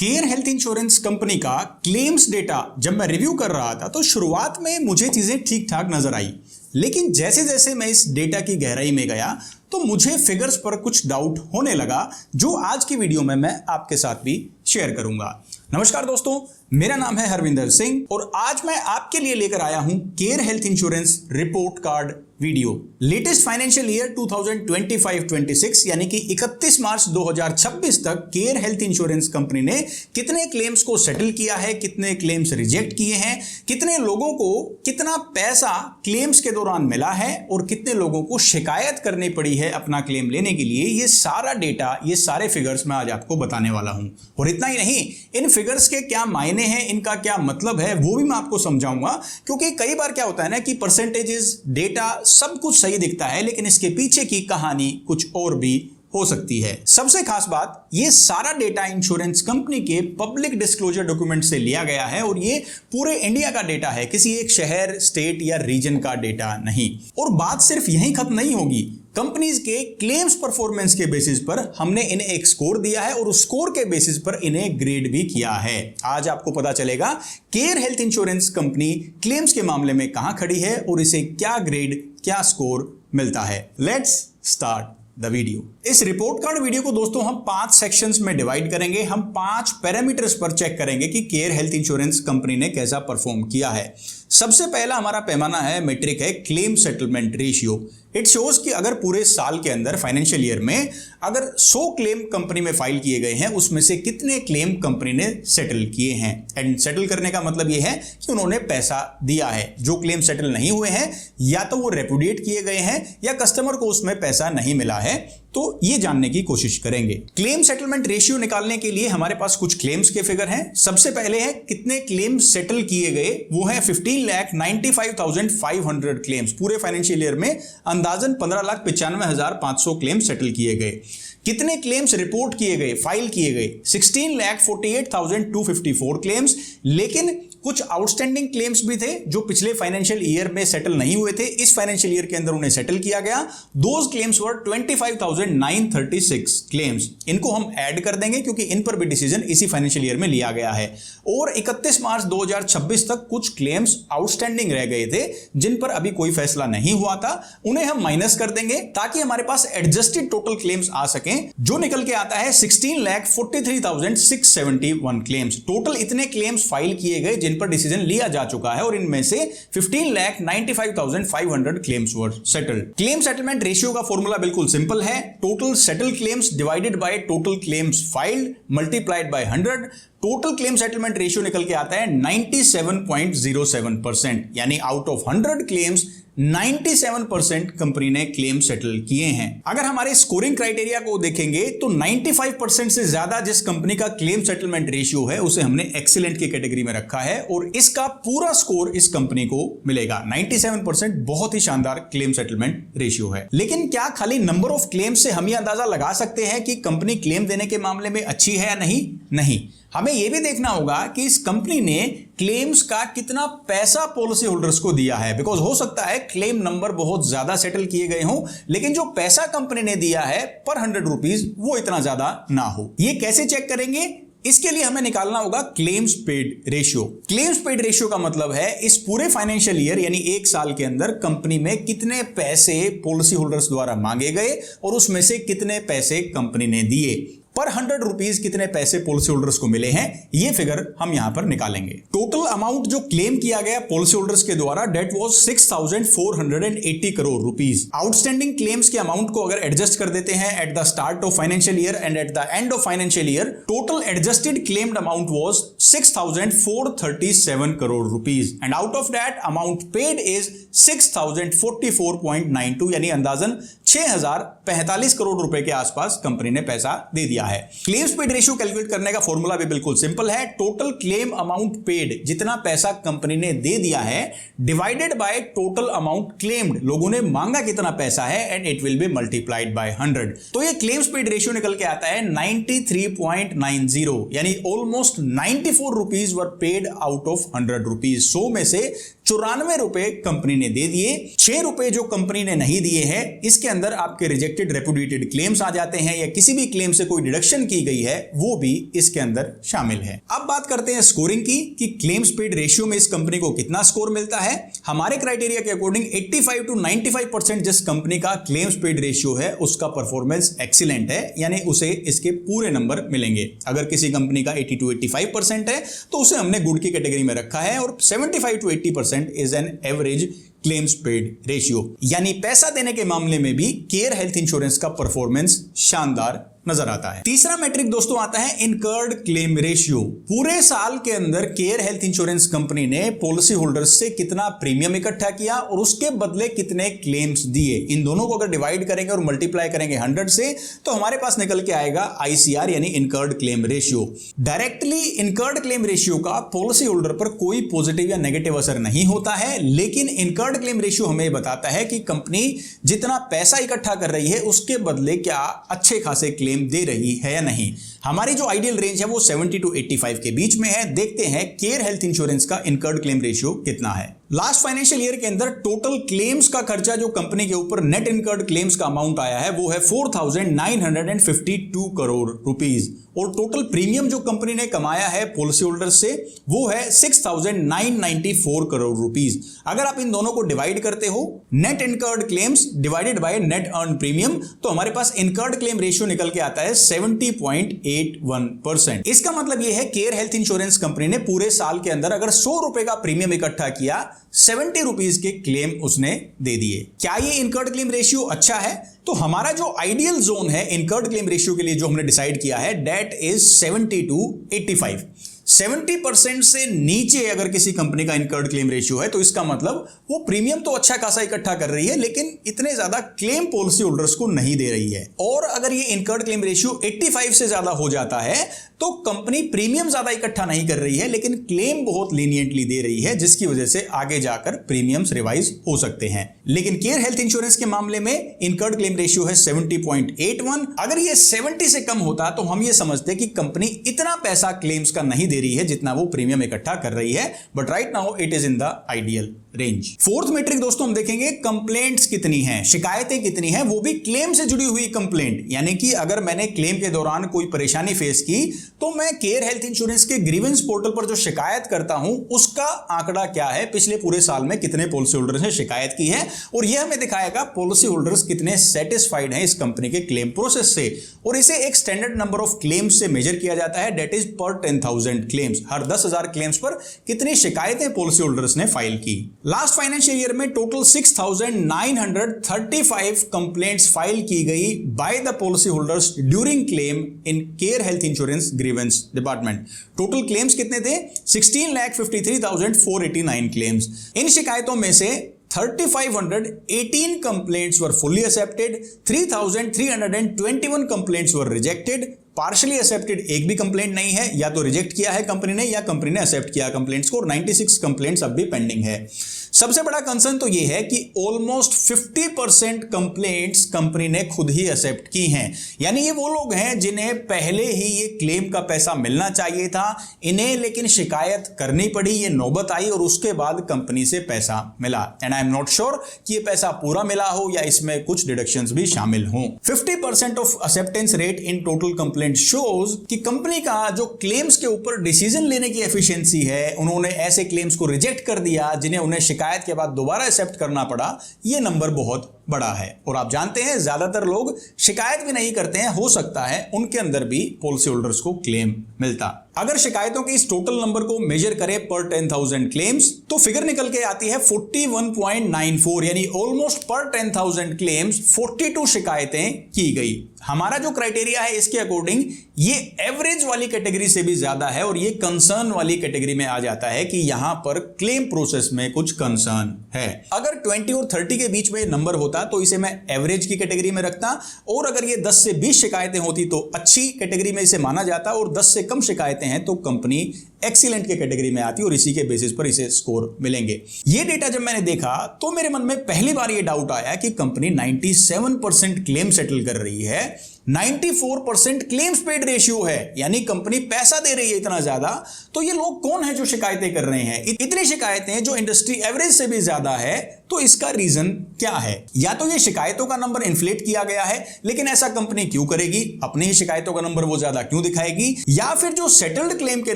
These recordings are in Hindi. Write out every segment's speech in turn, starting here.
केयर हेल्थ इंश्योरेंस कंपनी का क्लेम्स डेटा जब मैं रिव्यू कर रहा था तो शुरुआत में मुझे चीजें ठीक ठाक नजर आई, लेकिन जैसे जैसे मैं इस डेटा की गहराई में गया तो मुझे फिगर्स पर कुछ डाउट होने लगा, जो आज की वीडियो में मैं आपके साथ भी शेयर करूंगा। नमस्कार दोस्तों, मेरा नाम है हरविंदर सिंह और आज मैं आपके लिए लेकर आया हूं care health insurance report card video. Latest financial year 2025-26 यानी कि 31 मार्च 2026 तक केयर हेल्थ इंश्योरेंस कंपनी ने कितने क्लेम्स को सेटल किया है, कितने क्लेम्स रिजेक्ट किए हैं, कितने लोगों को कितना पैसा क्लेम्स के दौरान मिला है और कितने लोगों को शिकायत करनी पड़ी है अपना क्लेम लेने के लिए। ये सारा डेटा, ये सारे फिगर्स मैं आज आपको बताने वाला हूं। और इतना ही नहीं, इन फिगर्स के क्या मायने हैं, इनका क्या मतलब है, वो भी मैं आपको समझाऊंगा। क्योंकि कई बार क्या होता है ना कि परसेंटेजेस, डेटा सब कुछ सही दिखता है, लेकिन इसके पीछे की कहानी कुछ और भी हो सकती है। सबसे खास बात, ये सारा डेटा इंश्योरेंस कंपनी के पब्लिक डिस्क्लोजर डॉक्यूमेंट से लिया गया है और ये पूरे इंडिया का डेटा है, किसी एक शहर, स्टेट या रीजन का डेटा नहीं। और बात सिर्फ यहीं खत्म नहीं होगी। कंपनीज के क्लेम्स परफॉर्मेंस के बेसिस पर हमने इन्हें एक स्कोर दिया है और उस स्कोर के बेसिस पर इन्हें ग्रेड भी किया है। आज आपको पता चलेगा care health insurance company claims के मामले में कहां खड़ी है और इसे क्या ग्रेड, क्या स्कोर मिलता है। Let's start the video. इस रिपोर्ट कार्ड वीडियो को दोस्तों हम 5 सेक्शंस में डिवाइड करेंगे। हम 5 पैरामीटर्स पर चेक करेंगे कि केयर हेल्थ इंश्योरेंस कंपनी ने कैसा परफॉर्म किया है। सबसे पहला हमारा पैमाना है, मेट्रिक है claim settlement ratio. It shows कि अगर पूरे साल के अंदर, फाइनेंशियल ईयर में, अगर 100 क्लेम कंपनी में फाइल किए गए हैं, उसमें से कितने क्लेम कंपनी ने सेटल किए हैं। एंड सेटल करने का मतलब यह है कि उन्होंने पैसा दिया है। जो क्लेम सेटल नहीं हुए हैं, या तो वो रेपुडिएट किए गए हैं या कस्टमर को उसमें पैसा नहीं मिला है, तो ये जानने की कोशिश करेंगे। क्लेम सेटलमेंट रेशियो निकालने के लिए हमारे पास कुछ क्लेम्स के फिगर हैं। सबसे पहले है कितने क्लेम सेटल किए गए, वो है 15,95,500 क्लेम्स। पूरे फाइनेंशियल ईयर में अंदाजन 15,95,500 क्लेम सेटल किए गए। कितने क्लेम्स रिपोर्ट किए गए, फाइल किए गए, 16,48,254 क्लेम्स। लेकिन कुछ आउटस्टैंडिंग क्लेम्स भी थे जो पिछले फाइनेंशियल ईयर में सेटल नहीं हुए थे, इस फाइनेंशियल ईयर के अंदर उन्हें सेटल किया गया। Those claims were 25,936 claims. इनको हम ऐड कर देंगे क्योंकि इन पर भी डिसीजन इसी फाइनेंशियल ईयर में लिया गया है। और 31 मार्च 2026 तक कुछ क्लेम्स आउटस्टैंडिंग रह गए थे जिन पर अभी कोई फैसला नहीं हुआ था, उन्हें हम माइनस कर देंगे ताकि हमारे पास एडजस्टेड टोटल क्लेम्स आ सकें, जो निकल के आता है 16,43,671 क्लेम्स। टोटल इतने क्लेम्स फाइल किए गए जिन पर डिसीजन लिया जा चुका है और इनमें से 15,95,500 क्लेम्स वर सेटल्ड। क्लेम सेटलमेंट रेशियो का फॉर्मूला बिल्कुल सिंपल है, total settle claims divided by total claims filed multiplied by 100। Total claim settlement ratio निकल के आता है 97.07%, यानी आउट ऑफ 100 क्लेम्स 97% कंपनी ने क्लेम सेटल किए हैं। अगर हमारे स्कोरिंग क्राइटेरिया को देखेंगे तो 95% से ज्यादा जिस कंपनी का क्लेम सेटलमेंट रेशियो है उसे हमने एक्सीलेंट की कैटेगरी में रखा है और इसका पूरा स्कोर इस कंपनी को मिलेगा। 97% बहुत ही शानदार क्लेम सेटलमेंट रेशियो है। लेकिन क्या खाली नंबर ऑफ क्लेम से हम ये अंदाजा लगा सकते हैं कि कंपनी क्लेम देने के मामले में अच्छी है या नहीं? नहीं, हमें यह भी देखना होगा कि इस कंपनी ने क्लेम्स का कितना पैसा पॉलिसी होल्डर्स को दिया है। बिकॉज हो सकता है क्लेम नंबर बहुत ज्यादा सेटल किए गए हों, लेकिन जो पैसा कंपनी ने दिया है पर 100 रुपीज वो इतना ज्यादा ना हो। ये कैसे चेक करेंगे? इसके लिए हमें निकालना होगा claims paid ratio. Claims paid ratio का मतलब है इस पूरे फाइनेंशियल ईयर यानी एक साल के अंदर कंपनी में कितने पैसे पॉलिसी होल्डर्स द्वारा मांगे गए और उसमें से कितने पैसे कंपनी ने दिए। पर 100 रुपीज कितने पैसे पॉलिसी होल्डर्स को मिले हैं, ये फिगर हम यहां पर निकालेंगे। टोटल अमाउंट जो क्लेम किया गया पॉलिसी होल्डर्स के द्वारा debt was 6,480 crore rupees. Outstanding claims के अमाउंट को अगर एडजस्ट कर देते हैं at the start of financial year and at the end of financial year, total adjusted claimed amount was 6,437 crore rupees and out of that amount paid is 6,044.92, यानी अंदाजन 6,045 करोड़ रुपए के आसपास कंपनी ने पैसा दे दिया है। क्लेम्स पेड रेशियो कैलकुलेट करने का फॉर्मूला भी बिल्कुल सिंपल है, टोटल क्लेम अमाउंट पेड, जितना पैसा कंपनी ने दे दिया है, divided by total amount claimed, लोगों ने मांगा कितना पैसा है, and it will be multiplied by 100। तो ये क्लेम्स पेड रेशियो निकल के आता है 93.90, यानी almost 94 rupees were paid out of 100 rupees. 100 में से 94 रुपए कंपनी ने दे दिए, 6 रुपए जो कंपनी ने नहीं दिए हैं, इसके अंदर आपके रिजेक्टेड रेपुडिएटेड क्लेम्स आ जाते हैं या किसी भी क्लेम से कोई डिडक्शन की गई है वो भी इसके अंदर शामिल है। अब बात करते हैं स्कोरिंग की कि क्लेम्स पेड रेशियो में इस कंपनी को कितना स्कोर मिलता है। हमारे क्राइटेरिया के अकॉर्डिंग 85 to 95% जिस कंपनी का क्लेम्स पेड रेशियो है उसका परफॉर्मेंस एक्सीलेंट है, यानी उसे इसके पूरे नंबर मिलेंगे। अगर किसी कंपनी का 80 to 85% है तो उसे हमने गुड की कैटेगरी में रखा है, और 75 to 80% is an average claims paid ratio, यानी पैसा देने के मामले में भी केयर हेल्थ इंश्योरेंस का परफॉर्मेंस शानदार नजर आता है। तीसरा मैट्रिक दोस्तों आता है इनकर्ड क्लेम रेशियो। पूरे साल के अंदर केयर हेल्थ इंश्योरेंस कंपनी ने पॉलिसी होल्डर्स से कितना प्रीमियम इकट्ठा किया और उसके बदले कितने क्लेम्स दिए। इन दोनों को अगर डिवाइड करेंगे और मल्टीप्लाई करेंगे 100 से तो हमारे पास निकल के आएगा ICR यानी incurred claim ratio. Directly incurred claim ratio का पॉलिसी होल्डर पर कोई पॉजिटिव या नेगेटिव असर नहीं होता है, लेकिन इनकर्ड क्लेम रेशियो हमें बताता है कि कंपनी जितना पैसा इकट्ठा कर रही है उसके बदले क्या अच्छे खासे क्लेम दे रही है या नहीं। हमारी जो आइडियल रेंज है वो 70 to 85 के बीच में है। देखते हैं केयर हेल्थ इंश्योरेंस का इनकर्ड क्लेम रेशियो कितना है। लास्ट फाइनेंशियल ईयर के अंदर टोटल क्लेम्स का खर्चा जो कंपनी के ऊपर नेट इनकर्ड क्लेम्स का अमाउंट आया है वो है 4,952 करोड़ रुपीस, और टोटल प्रीमियम जो कंपनी ने कमाया है पॉलिसी होल्डर से वो है 6,994 करोड़ रुपीस। अगर आप इन दोनों को डिवाइड करते हो net incurred claims divided by net earn premium तो हमारे पास इनकर्ड क्लेम रेशियो निकल के आता है 70.81%। इसका मतलब यह है केयर हेल्थ इंश्योरेंस कंपनी ने पूरे साल के अंदर अगर 100 रुपए का प्रीमियम इकट्ठा किया 70 रुपीज के क्लेम उसने दे दिए। क्या ये इनकर्ड क्लेम रेशियो अच्छा है? तो हमारा जो आइडियल जोन है इनकर्ड क्लेम रेशियो के लिए जो हमने डिसाइड किया है दैट इज 70 to 85। 70% से नीचे अगर किसी कंपनी का इनकर्ड क्लेम रेशियो है तो इसका मतलब वो प्रीमियम तो अच्छा खासा इकट्ठा कर रही है लेकिन इतने ज्यादा क्लेम पॉलिसी होल्डर्स को नहीं दे रही है। और अगर ये इनकर्ड क्लेम रेशियो 85 से ज्यादा हो जाता है तो कंपनी प्रीमियम ज्यादा इकट्ठा नहीं कर रही है लेकिन क्लेम बहुत लीनियंटली दे रही है, जिसकी वजह से आगे जाकर प्रीमियम्स रिवाइज हो सकते हैं। लेकिन केयर हेल्थ इंश्योरेंस के मामले में इनकर्ड क्लेम रेशियो है 70.81। अगर ये 70 से कम होता तो हम ये समझते कि कंपनी इतना पैसा क्लेम्स का नहीं दे रही है जितना वो प्रीमियम इकट्ठा कर रही है, but right now it is in the ideal range. Fourth metric दोस्तों हम देखेंगे कंप्लेंट्स कितनी हैं, शिकायतें कितनी हैं, वो भी क्लेम से जुड़ी हुई कंप्लेंट, यानी कि अगर मैंने क्लेम के दौरान कोई परेशानी फेस की तो मैं केयर हेल्थ इंश्योरेंस के ग्रीवेंस पोर्टल पर जो शिकायत करता हूं उसका आंकड़ा क्या है, पिछले पूरे साल में कितने पॉलिसी होल्डर्स ने शिकायत की है, और यह हमें दिखाएगा पॉलिसी होल्डर्स कितने सेटिस्फाइड हैं इस कंपनी के क्लेम प्रोसेस से। और इसे एक स्टैंडर्ड नंबर ऑफ क्लेम्स से मेजर किया जाता है, दैट इज पर 10,000 क्लेम्स। हर 10,000 क्लेम्स पर कितनी शिकायतें पॉलिसी होल्डर्स ने फाइल की। लास्ट फाइनेंशियल ईयर में टोटल 6,935 कंप्लेंट्स फाइल की गई by the policy holders during claim in care health insurance grievance department. Total claims कितने थे? 16,53,489 क्लेम्स। इन शिकायतों में से 3,518 complaints were fully accepted, 3,321 complaints were rejected, partially accepted एक भी कंप्लेंट नहीं है, या तो रिजेक्ट किया है कंपनी ने या कंपनी ने एक्सेप्ट किया कंप्लेंट्स को, और 96 कंप्लेंट्स अब भी पेंडिंग है। सबसे बड़ा कंसर्न तो यह है कि ऑलमोस्ट 50% कंप्लेंट्स कंपनी ने खुद ही एक्सेप्ट की हैं, यानी ये वो लोग हैं जिन्हें पहले ही ये क्लेम का पैसा मिलना चाहिए था, इन्हें लेकिन शिकायत करनी पड़ी, ये नौबत आई और उसके बाद कंपनी से पैसा मिला। And I am not sure कि ये पैसा पूरा मिला हो या इसमें कुछ डिडक्शंस भी शामिल हों। 50% of acceptance rate in total complaint shows कि कंपनी का जो क्लेम्स के ऊपर डिसीजन लेने की एफिशिएंसी है, उन्होंने ऐसे क्लेम्स को रिजेक्ट कर दिया जिन्हें उन्हें शिकायत के बाद दोबारा एक्सेप्ट करना पड़ा, ये नंबर बहुत बड़ा है। और आप जानते हैं ज्यादातर लोग शिकायत भी नहीं करते हैं, हो सकता है उनके अंदर भी पॉलिसी होल्डर्स को क्लेम मिलता। अगर शिकायतों के इस टोटल नंबर को मेजर करें पर 10,000 क्लेम्स तो फिगर निकल के आती है 41.94, यानी ऑलमोस्ट पर 10,000 क्लेम्स 42 शिकायतें की गई। हमारा जो क्राइटेरिया है इसके अकॉर्डिंग ये एवरेज वाली कैटेगरी से भी ज्यादा है और ये कंसर्न वाली कैटेगरी में आ जाता है कि यहां पर क्लेम प्रोसेस में कुछ कंसर्न है। अगर 20 और 30 के बीच में नंबर होता तो इसे मैं एवरेज की कैटेगरी में रखता, और अगर ये 10 से 20 शिकायतें होती तो अच्छी कैटेगरी में इसे माना जाता, और 10 से कम शिकायतें हैं तो कंपनी एक्सीलेंट के कैटेगरी में आती और इसी के बेसिस पर इसे स्कोर मिलेंगे। ये डेटा जब मैंने देखा तो मेरे मन में पहली बार ये डाउट आया कि कंपनी 97% क्लेम सेटल कर रही है, 94% क्लेम्स पेड रेशियो है, यानी कंपनी पैसा दे रही है इतना ज्यादा। तो ये लोग कौन है जो शिकायतें कर रहे हैं? इतनी शिकायतें जो इंडस्ट्री एवरेज से भी ज्यादा है। तो इसका रीजन क्या है? या तो ये शिकायतों का नंबर इन्फ्लेट किया गया है, लेकिन ऐसा कंपनी क्यों करेगी? अपनी ही शिकायतों का नंबर वो ज्यादा क्यों दिखाएगी? या फिर जो सेटल्ड क्लेम के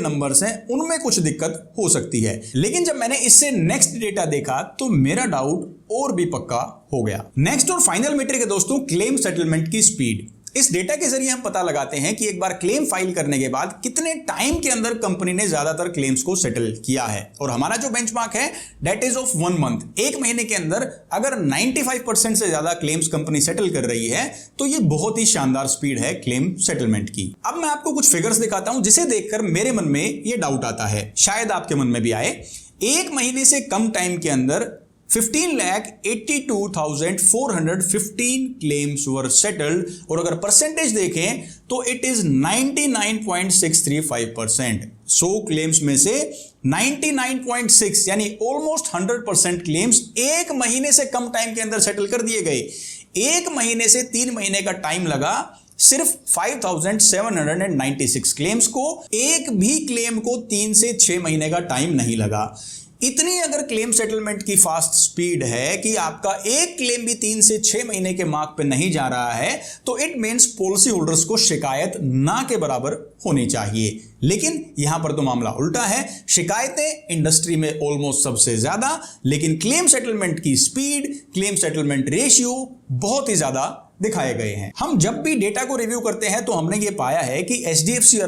नंबर्स हैं उनमें कुछ दिक्कत हो सकती है। लेकिन जब मैंने इससे नेक्स्ट डेटा देखा तो मेरा डाउट और भी पक्का हो गया। नेक्स्ट और फाइनल मैट्रिक है दोस्तों क्लेम सेटलमेंट की स्पीड। इस डेटा के जरिए हम पता लगाते हैं कि एक बार क्लेम फाइल करने के बाद कितने टाइम के अंदर कंपनी ने ज्यादातर क्लेम्स को सेटल किया है। और हमारा जो बेंचमार्क है दैट इज ऑफ 1 मंथ। एक महीने के अंदर अगर 95% से ज्यादा क्लेम्स कंपनी सेटल कर रही है तो ये बहुत ही शानदार स्पीड है क्लेम सेटलमेंट की। अब मैं आपको कुछ फिगर्स दिखाता हूं जिसे देखकर मेरे मन में ये डाउट आता है, शायद आपके मन में भी आए। एक महीने से कम टाइम के अंदर 15,82,415 क्लेम्स वर सेटल्ड, और अगर परसेंटेज देखें तो इट इज 99.635%। 100 क्लेम्स में से 99.6 यानी ऑलमोस्ट 100% क्लेम्स एक महीने से कम टाइम के अंदर सेटल कर दिए गए। एक महीने से 3 महीने का टाइम लगा सिर्फ 5,796 क्लेम्स को। एक भी क्लेम को 3 से 6 महीने का टाइम नहीं लगा। इतनी अगर क्लेम सेटलमेंट की फास्ट स्पीड है कि आपका एक क्लेम भी 3 से 6 महीने के मार्क पे नहीं जा रहा है, तो इट मींस पॉलिसी होल्डर्स को शिकायत ना के बराबर होनी चाहिए। लेकिन यहां पर तो मामला उल्टा है। शिकायतें इंडस्ट्री में ऑलमोस्ट सबसे ज्यादा, लेकिन क्लेम सेटलमेंट की स्पीड, क्लेम सेटलमेंट रेशियो बहुत ही ज्यादा दिखाए गए हैं। हम जब भी डेटा को रिव्यू करते हैं तो हमने ये पाया है कि एचडीएफसी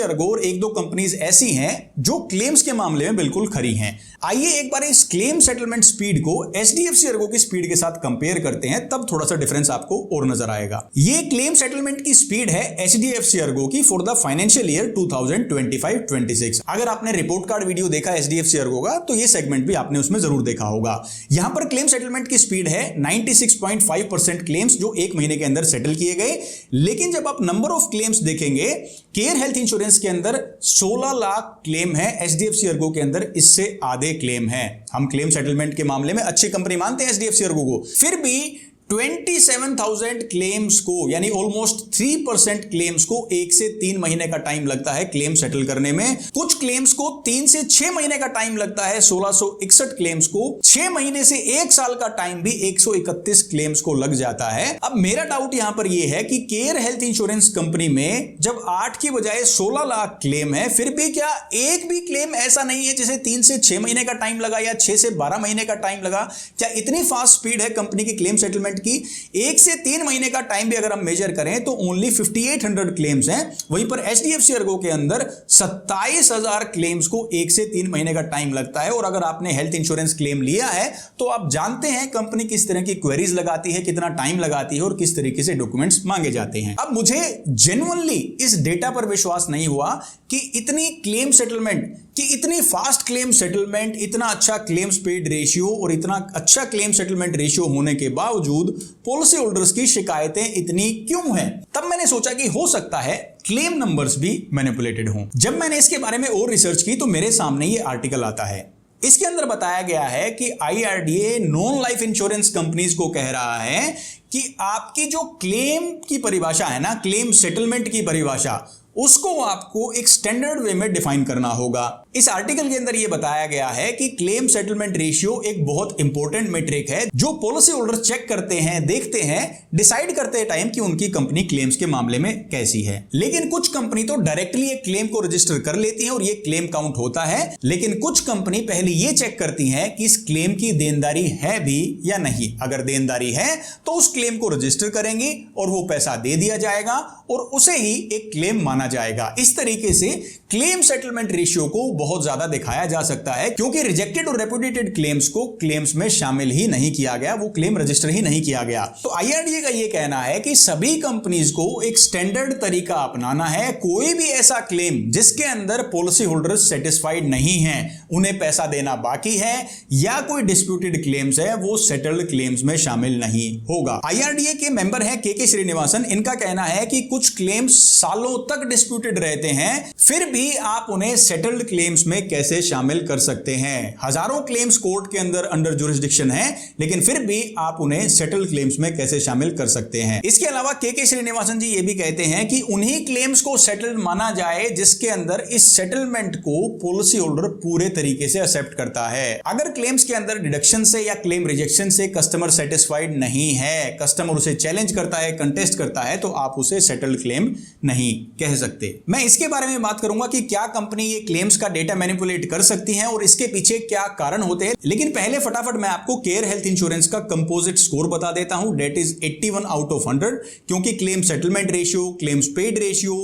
अर्गो और एक दो कंपनीज ऐसी हैं जो क्लेम्स के मामले में बिल्कुल खरी हैं। आइए एक बार इस क्लेम सेटलमेंट स्पीड को एचडीएफसी अर्गो की स्पीड के साथ कंपेयर करते हैं, तब थोड़ा सा डिफरेंस आपको और नजर आएगा। ये क्लेम सेटलमेंट की स्पीड है एचडीएफसी अर्गो की फॉर द फाइनेंशियल ईयर 2025-26। अगर आपने रिपोर्ट कार्ड वीडियो देखा एचडीएफसी अर्गो का तो ये सेगमेंट भी आपने उसमें जरूर देखा होगा। यहां पर क्लेम सेटलमेंट की स्पीड है 96.5% क्लेम्स जो एक महीने के अंदर सेटल किए गए। लेकिन जब आप नंबर ऑफ क्लेम्स देखेंगे, केयर हेल्थ इंश्योरेंस के अंदर 16 लाख क्लेम है, एचडीएफसी अर्गो के अंदर इससे आधे क्लेम है। हम क्लेम सेटलमेंट के मामले में अच्छी कंपनी मानते हैं एचडीएफसी अर्गो को, फिर भी 27,000 क्लेम्स को यानी ऑलमोस्ट 3% क्लेम्स को 1 से 3 महीने का टाइम लगता है क्लेम सेटल करने में। कुछ क्लेम्स को 3 से 6 महीने का टाइम लगता है। 1661 क्लेम्स को 6 महीने से 1 साल का टाइम भी 131 क्लेम्स को लग जाता है। अब मेरा डाउट यहां पर यह है कि केयर हेल्थ इंश्योरेंस कंपनी में जब 8 की बजाय 16 लाख क्लेम है, फिर भी क्या एक भी क्लेम ऐसा नहीं है जिसे 3 से 6 महीने का टाइम लगा या 6 से 12 महीने का टाइम लगा? क्या इतनी फास्ट स्पीड है कंपनी की क्लेम सेटलमेंट की? 1 से 3 महीने का टाइम भी अगर हम मेजर करें तो ओनली 5800 क्लेम्स हैं। वहीं पर एचडीएफसी अर्गो के अंदर 27,000 क्लेम्स को 1 से 3 महीने का टाइम लगता है। और अगर आपने हेल्थ इंश्योरेंस क्लेम लिया है तो आप जानते हैं कंपनी किस तरह की क्वेरीज लगाती है, कितना टाइम लगाती है और किस तरीके से डॉक्यूमेंट्स मांगे जाते हैं। अब मुझे जेन्युइनली इस डेटा पर विश्वास नहीं हुआ कि इतनी क्लेम सेटलमेंट, कि इतनी फास्ट क्लेम सेटलमेंट, इतना अच्छा क्लेम स्पीड रेशियो और इतना अच्छा क्लेम सेटलमेंट रेशियो होने के बावजूद पॉलिसी होल्डर्स की शिकायतें इतनी क्यों हैं। तब मैंने सोचा कि हो सकता है क्लेम नंबर्स भी मैनिपुलेटेड हों। जब मैंने इसके बारे में और रिसर्च की तो मेरे सामने ये आर्टिकल आता है। इसके अंदर बताया गया है कि IRDA non life insurance companies को कह रहा है कि आपकी जो क्लेम की परिभाषा है ना, क्लेम सेटलमेंट की परिभाषा, उसको आपको एक स्टैंडर्ड वे में डिफाइन करना होगा। इस आर्टिकल के अंदर यह बताया गया है कि क्लेम सेटलमेंट रेशियो एक बहुत इंपॉर्टेंट मेट्रिक है जो पॉलिसी होल्डर चेक करते हैं, देखते हैं, डिसाइड करते हैं टाइम कि उनकी कंपनी क्लेम्स के मामले में कैसी है। लेकिन कुछ कंपनी तो डायरेक्टली एक क्लेम को रजिस्टर कर लेती है और ये क्लेम काउंट होता है। लेकिन कुछ कंपनी पहले ये चेक करती है कि इस क्लेम की देनदारी है भी या नहीं। अगर देनदारी है तो उस क्लेम को रजिस्टर करेंगे और वो पैसा दे दिया जाएगा और उसे ही एक क्लेम माना जाएगा। इस तरीके से क्लेम सेटलमेंट रेशियो को बहुत ज्यादा दिखाया जा सकता है, क्योंकि रिजेक्टेड और रेपुटेटेड क्लेम्स को क्लेम्स में शामिल ही नहीं किया गया, वो क्लेम रजिस्टर ही नहीं किया गया। तो आईआरडीए का ये कहना है कि सभी कंपनीज को एक स्टैंडर्ड तरीका अपनाना है। कोई भी ऐसा क्लेम जिसके अंदर पॉलिसी होल्डर सेटिस्फाइड नहीं है, उन्हें पैसा देना बाकी है, या कोई डिस्प्यूटेड क्लेम्स है, वो सेटल्ड क्लेम्स में शामिल नहीं होगा। आईआरडीए के मेंबर है के श्रीनिवासन। इनका कहना है कि कुछ क्लेम्स सालों तक डिस्प्यूटेड रहते हैं, फिर भी आप उन्हें सेटल्ड क्लेम्स में कैसे शामिल कर सकते हैं। हजारों क्लेम्स कोर्ट के अंदर अंडर जुरिस्डिक्शन है, लेकिन फिर भी आप उन्हें सेटल्ड क्लेम्स में कैसे शामिल कर सकते हैं। इसके अलावा के श्रीनिवासन जी ये भी कहते हैं कि उन्हीं क्लेम्स को सेटल्ड माना जाए जिसके अंदर इस सेटलमेंट को पॉलिसी होल्डर पूरे तरीके से एक्सेप्ट करता है। अगर क्लेम्स के अंदर डिडक्शन से या क्लेम रिजेक्शन से कस्टमर सेटिस्फाइड नहीं है, कस्टमर उसे चैलेंज करता है, कंटेस्ट करता है, तो आप उसे सेटल्ड क्लेम नहीं कह सकते। मैं इसके बारे में बात करूंगा कि क्या कंपनी ये क्लेम्स का डेटा मैनिपुलेट कर सकती है और इसके पीछे क्या कारण होते हैं। लेकिन पहले फटाफट मैं आपको केयर हेल्थ इंश्योरेंस का कंपोजिट स्कोर बता देता हूं, डेट इज 81 आउट ऑफ 100, क्योंकि claim settlement ratio, claims paid ratio,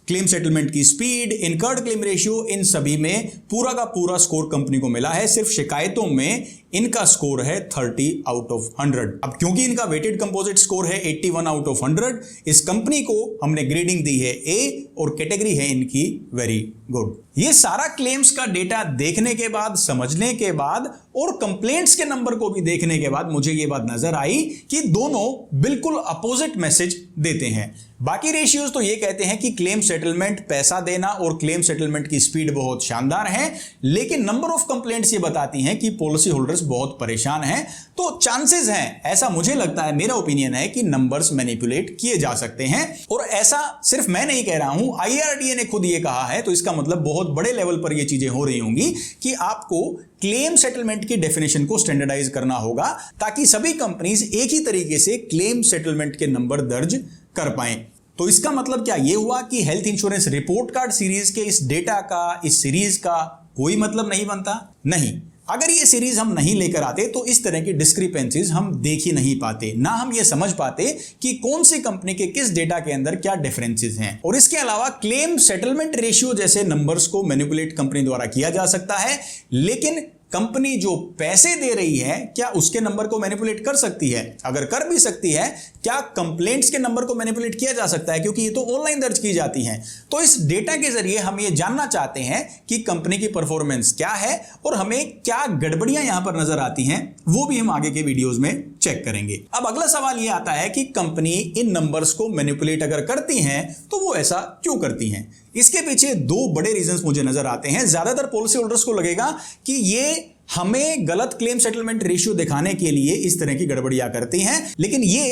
claim settlement की स्पीड, इनकर्ड क्लेम रेशियो, इन सभी में पूरा का पूरा स्कोर कंपनी को मिला है। सिर्फ शिकायतों में इनका स्कोर है 30 आउट ऑफ 100। अब क्योंकि इनका वेटेड कंपोजिट स्कोर है 81 आउट ऑफ 100, इस कंपनी को हमने ग्रेडिंग दी है ए और कैटेगरी है इनकी वेरी गुड। ये सारा क्लेम्स का डेटा देखने के बाद, समझने के बाद और कंप्लेंट्स के नंबर को भी देखने के बाद मुझे ये बात नजर आई कि दोनों बिल्कुल अपोजिट मैसेज देते हैं। बाकी रेशियोज तो ये कहते हैं कि क्लेम सेटलमेंट, पैसा देना और क्लेम सेटलमेंट की स्पीड बहुत शानदार है, लेकिन नंबर ऑफ कंप्लेंट्स ये बताती हैं कि पॉलिसी होल्डर्स बहुत परेशान हैं। तो चांसेस हैं, ऐसा मुझे लगता है, मेरा ओपिनियन है कि नंबर्स मैनिपुलेट किए जा सकते हैं। और ऐसा सिर्फ मैं नहीं कह रहा हूं, IRDA ने खुद ये कहा है, तो इसका मतलब बहुत बड़े लेवल पर ये चीजें हो रही होंगी कि आपको क्लेम सेटलमेंट की डेफिनेशन को स्टैंडर्डाइज करना होगा ताकि सभी कंपनीज एक ही तरीके से क्लेम सेटलमेंट के नंबर दर्ज कर पाएं। तो इसका मतलब क्या ये हुआ कि health insurance report card series के इस डेटा का, इस सीरीज का कोई मतलब नहीं बनता? नहीं। अगर ये सीरीज हम नहीं लेकर आते तो इस तरह की डिस्क्रिपेंसीज हम देख ही नहीं पाते, ना हम ये समझ पाते कि कौन सी कंपनी के किस डेटा के अंदर क्या डिफरेंसेस हैं। और इसके अलावा क्लेम सेटलमेंट रेशियो जैसे नंबर्स को मैनिपुलेट कंपनी द्वारा किया जा सकता है, लेकिन कंपनी जो पैसे दे रही है क्या उसके नंबर को मैनिपुलेट कर सकती है? अगर कर भी सकती है, क्या कंप्लेंट्स के नंबर को मैनिपुलेट किया जा सकता है? क्योंकि ये तो ऑनलाइन दर्ज की जाती हैं। तो इस डेटा के जरिए हम ये जानना चाहते हैं कि कंपनी की परफॉर्मेंस क्या है और हमें क्या गड़बड़ियां यहां पर नजर आती हैं, वो भी हम आगे के वीडियोस में चेक करेंगे। अब अगला सवाल ये आता है कि कंपनी इन नंबर्स को मैनिपुलेट अगर करती हैं तो वो ऐसा क्यों करती हैं? इसके पीछे दो बड़े रीजंस मुझे नजर आते हैं। ज्यादातर पॉलिसी होल्डर्स को लगेगा कि ये हमें गलत क्लेम सेटलमेंट रेशियो दिखाने के लिए इस तरह की गड़बड़ियां करती हैं, लेकिन ये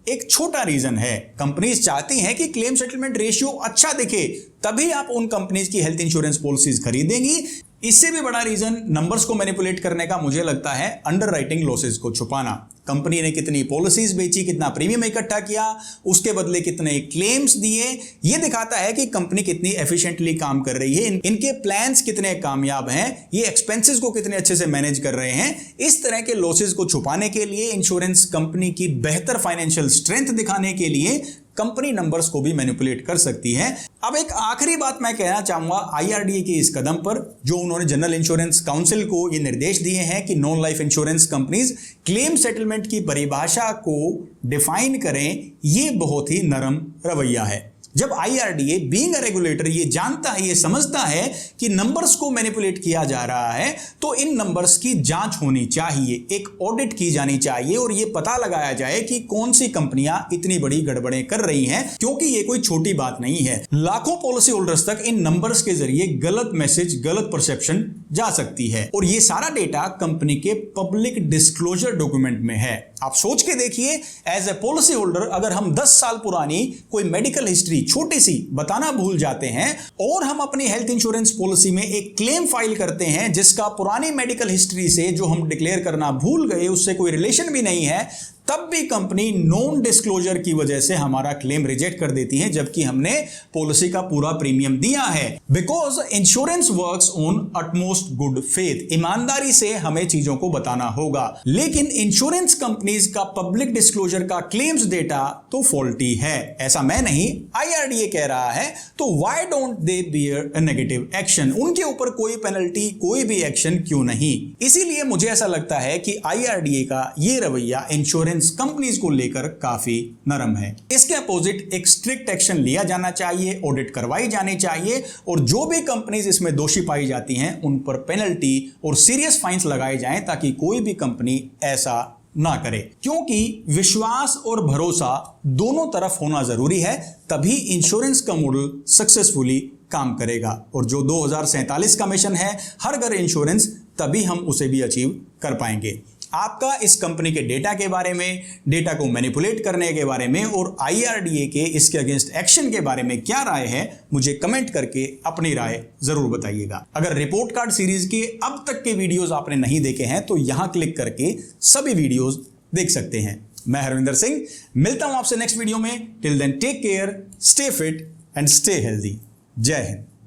एक छोटा रीजन है। कंपनीज चाहती हैं कि क्लेम सेटलमेंट रेशियो अच्छा दिखे, तभी आप उन कंपनीज की हेल्थ इंश्योरेंस पॉलिसीज खरीदेंगी। इससे भी बड़ा रीजन नंबर्स को मैनिपुलेट करने का मुझे लगता है अंडरराइटिंग लॉसेस को छुपाना। कंपनी ने कितनी पॉलिसीज बेची, कितना प्रीमियम इकट्ठा किया, उसके बदले कितने क्लेम्स दिए, ये दिखाता है कि कंपनी कितनी एफिशिएंटली काम कर रही है, इनके प्लान्स कितने कामयाब हैं, ये एक्सपेंसेस को कितने अच्छे से मैनेज कर रहे हैं। इस तरह के लॉसेस को छुपाने के लिए, इंश्योरेंस कंपनी की बेहतर फाइनेंशियल स्ट्रेंथ दिखाने के लिए कंपनी नंबर्स को भी मैनिपुलेट कर सकती है। अब एक आखिरी बात मैं कहना चाहूंगा IRDA के इस कदम पर, जो उन्होंने जनरल इंश्योरेंस काउंसिल को ये निर्देश दिए हैं कि non life insurance companies claim settlement की परिभाषा को डिफाइन करें, ये बहुत ही नरम रवैया है। जब IRDA बीइंग अ रेगुलेटर ये जानता है, ये समझता है कि नंबर्स को मैनिपुलेट किया जा रहा है, तो इन नंबर्स की जांच होनी चाहिए, एक ऑडिट की जानी चाहिए और ये पता लगाया जाए कि कौन सी कंपनियां इतनी बड़ी गड़बड़ें कर रही हैं, क्योंकि ये कोई छोटी बात नहीं है। लाखों पॉलिसी होल्डर्स तक इन नंबर्स के जरिए गलत मैसेज, गलत परसेप्शन जा सकती है और ये सारा डेटा कंपनी के पब्लिक डिस्क्लोजर डॉक्यूमेंट में है। आप सोच के देखिए, एज ए पॉलिसी होल्डर अगर हम 10 साल पुरानी कोई मेडिकल हिस्ट्री छोटी सी बताना भूल जाते हैं और हम अपनी हेल्थ इंश्योरेंस पॉलिसी में एक क्लेम फाइल करते हैं जिसका पुरानी मेडिकल हिस्ट्री से जो हम डिक्लेयर करना भूल गए उससे कोई रिलेशन भी नहीं है, तब भी कंपनी नॉन डिस्क्लोजर की वजह से हमारा क्लेम रिजेक्ट कर देती है, जबकि हमने पॉलिसी का पूरा प्रीमियम दिया है। Because insurance works on utmost good faith, ईमानदारी से हमें चीजों को बताना होगा। लेकिन इंश्योरेंस कंपनीज का पब्लिक डिस्क्लोजर का क्लेम्स डेटा तो फॉल्टी है। ऐसा मैं नहीं, IRDA कह रहा है। तो why don't they bear a negative action? उनके ऊपर कोई पेनल्टी, कोई भी एक्शन क्यों नहीं? इसीलिए मुझे ऐसा लगता है कि IRDA का ये रवैया इंश्योरेंस कंपनीज को लेकर काफी नरम है। इसके अपोजिट एक स्ट्रिक्ट एक्शन लिया जाना चाहिए, ऑडिट करवाई जानी चाहिए और जो भी कंपनीज इसमें दोषी पाई जाती हैं उन पर पेनल्टी और सीरियस फाइन्स लगाए जाएं ताकि कोई भी कंपनी ऐसा ना करें, क्योंकि विश्वास और भरोसा दोनों तरफ होना जरूरी है, तभी इंश्योरेंस का मॉडल सक्सेसफुली काम करेगा। और जो 2047 का मिशन है हर घर इंश्योरेंस, तभी हम उसे भी अचीव कर पाएंगे। आपका इस कंपनी के डेटा के बारे में, डेटा को मैनिपुलेट करने के बारे में और IRDA के इसके अगेंस्ट एक्शन के बारे में क्या राय है, मुझे कमेंट करके अपनी राय जरूर बताइएगा। अगर रिपोर्ट कार्ड सीरीज के अब तक के वीडियोस आपने नहीं देखे हैं तो यहां क्लिक करके सभी वीडियोस देख सकते हैं। मैं हरविंदर सिंह मिलता हूं आपसे नेक्स्ट वीडियो में। Till then take care, stay fit and stay healthy. Jai Hind.